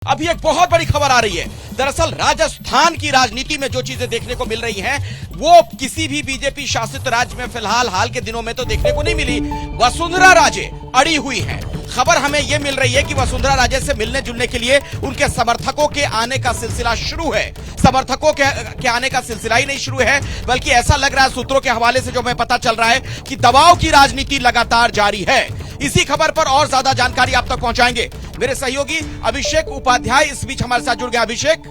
अभी एक बहुत बड़ी खबर आ रही है। दरअसल राजस्थान की राजनीति में जो चीजें देखने को मिल रही हैं, वो किसी भी बीजेपी शासित राज्य में फिलहाल हाल के दिनों में तो देखने को नहीं मिली। वसुंधरा राजे अड़ी हुई हैं। खबर हमें यह मिल रही है कि वसुंधरा राजे से मिलने जुलने के लिए उनके समर्थकों के आने का सिलसिला शुरू है। समर्थकों के आने का सिलसिला ही नहीं शुरू है, बल्कि ऐसा लग रहा है सूत्रों के हवाले से जो हमें पता चल रहा है कि दबाव की राजनीति लगातार जारी है। इसी खबर पर और ज्यादा जानकारी आप तक पहुंचाएंगे मेरे सहयोगी अभिषेक उपाध्याय इस बीच हमारे साथ जुड़ गए। अभिषेक,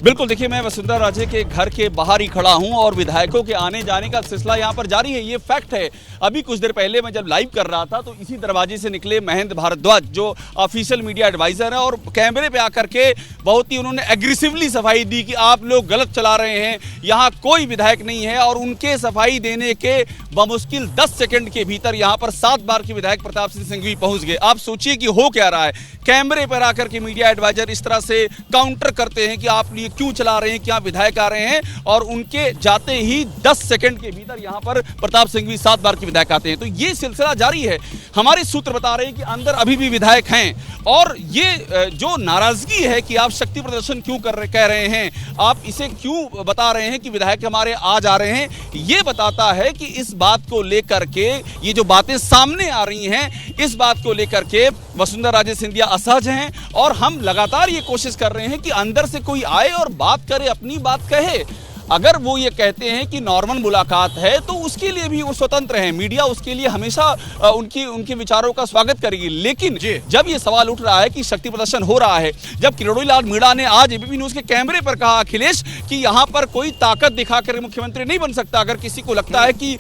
बिल्कुल, देखिए मैं वसुंधरा राजे के घर के बाहर ही खड़ा हूं और विधायकों के आने जाने का सिलसिला यहां पर जारी है, ये फैक्ट है। अभी कुछ देर पहले मैं जब लाइव कर रहा था तो इसी दरवाजे से निकले महेंद्र भारद्वाज, जो ऑफिशियल मीडिया एडवाइजर है, और कैमरे पे आकर के बहुत ही उन्होंने एग्रेसिवली सफाई दी कि आप लोग गलत चला रहे हैं, यहाँ कोई विधायक नहीं है। और उनके सफाई देने के बमुश्किल 10 सेकंड के भीतर यहाँ पर 7 बार के विधायक प्रताप सिंह संघवी पहुंच गए। आप सोचिए कि हो क्या रहा है। कैमरे पर आकर के मीडिया एडवाइजर इस तरह से काउंटर करते हैं कि आप ये क्यों चला रहे हैं, क्या विधायक आ रहे हैं, और उनके जाते ही 10 सेकंड के भीतर यहाँ पर प्रताप सिंघवी 7 बार के विधायक आते हैं। तो ये सिलसिला जारी है। हमारे सूत्र बता रहे हैं कि अंदर अभी भी विधायक हैं, और ये जो नाराजगी है कि आप शक्ति प्रदर्शन क्यों कह रहे हैं, आप इसे क्यों बता रहे हैं कि विधायक हमारे आ जा रहे हैं, ये बताता है कि इस बात को लेकर के ये जो बातें सामने आ रही हैं, इस बात को लेकर के वसुंधरा राजे सिंधिया असहज हैं। और हम लगातार ये कोशिश कर रहे हैं कि अंदर से कोई आए और बात करे, अपनी बात कहे। अगर वो ये कहते हैं कि नॉर्मल मुलाकात है तो उसके लिए भी वो स्वतंत्र हैं, मीडिया उसके लिए हमेशा उनके विचारों का स्वागत करेगी। लेकिन जब ये सवाल उठ रहा है कि शक्ति प्रदर्शन हो रहा है, जब किरोड़ी लाल मीणा ने आज एबीपी न्यूज के कैमरे पर कहा अखिलेश कि यहाँ पर कोई ताकत दिखाकर मुख्यमंत्री नहीं बन सकता, अगर किसी को लगता है कि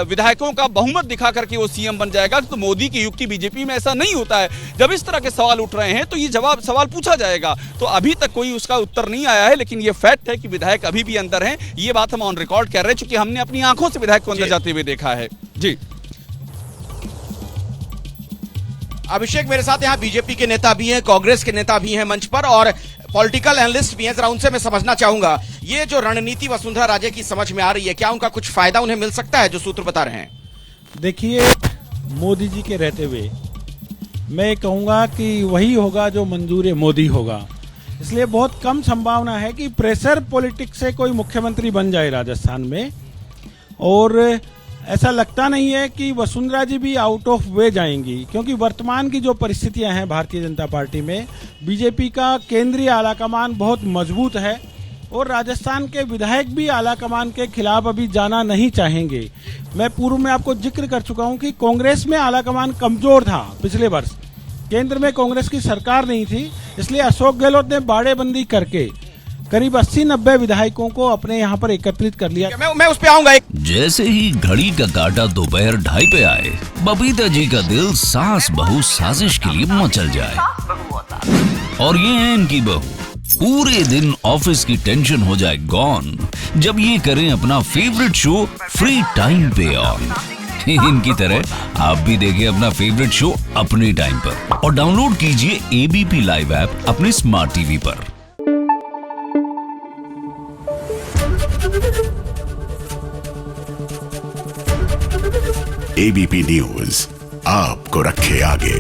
विधायकों का बहुमत दिखा करके वो सीएम बन जाएगा, तो मोदी की युग की बीजेपी में ऐसा नहीं होता है। जब इस तरह के सवाल उठ रहे हैं तो ये सवाल पूछा जाएगा। तो अभी तक कोई उसका उत्तर नहीं आया है, लेकिन ये फैक्ट है कि विधायक अभी भी अंदर हैं। ये बात हम ऑन रिकॉर्ड कर रहे हैं, क्योंकि हमने अपनी आंखों से विधायक को अंदर जाते हुए देखा है। जी अभिषेक, मेरे साथ यहाँ बीजेपी के नेता भी हैं, कांग्रेस के नेता भी हैं मंच पर, और पॉलिटिकल एनालिस्ट भी हैं। जरा उनसे मैं समझना चाहूंगा, ये जो रणनीति वसुंधरा राजे की समझ में आ रही है, क्या उनका कुछ फायदा उन्हें मिल सकता है, जो सूत्र बता रहे हैं? देखिए, मोदी जी के रहते हुए मैं कहूंगा कि वही होगा जो मंजूर मोदी होगा। इसलिए बहुत कम संभावना है कि प्रेशर पॉलिटिक्स से कोई मुख्यमंत्री बन जाए राजस्थान में। और ऐसा लगता नहीं है कि वसुंधरा जी भी आउट ऑफ वे जाएंगी, क्योंकि वर्तमान की जो परिस्थितियां हैं भारतीय जनता पार्टी में, बीजेपी का केंद्रीय आलाकमान बहुत मजबूत है, और राजस्थान के विधायक भी आलाकमान के खिलाफ अभी जाना नहीं चाहेंगे। मैं पूर्व में आपको जिक्र कर चुका हूं कि कांग्रेस में आलाकमान कमजोर था। पिछले वर्ष केंद्र में कांग्रेस की सरकार नहीं थी, इसलिए अशोक गहलोत ने बाड़ेबंदी करके करीब 80-90 विधायकों को अपने यहाँ पर एकत्रित कर लिया। मैं उस पे आऊंगा। जैसे ही घड़ी का काटा दोपहर 2:30 पे आए, बबीता जी का दिल सास बहू साजिश के लिए मचल जाए। और ये है इनकी बहू, पूरे दिन ऑफिस की टेंशन हो जाए गॉन जब ये करें अपना फेवरेट शो फ्री टाइम पे ऑन। इनकी तरह आप भी देखिए अपना फेवरेट शो अपने टाइम पर, और डाउनलोड कीजिए एबीपी लाइव ऐप अपने स्मार्ट टीवी पर। एबीपी न्यूज आपको रखे आगे।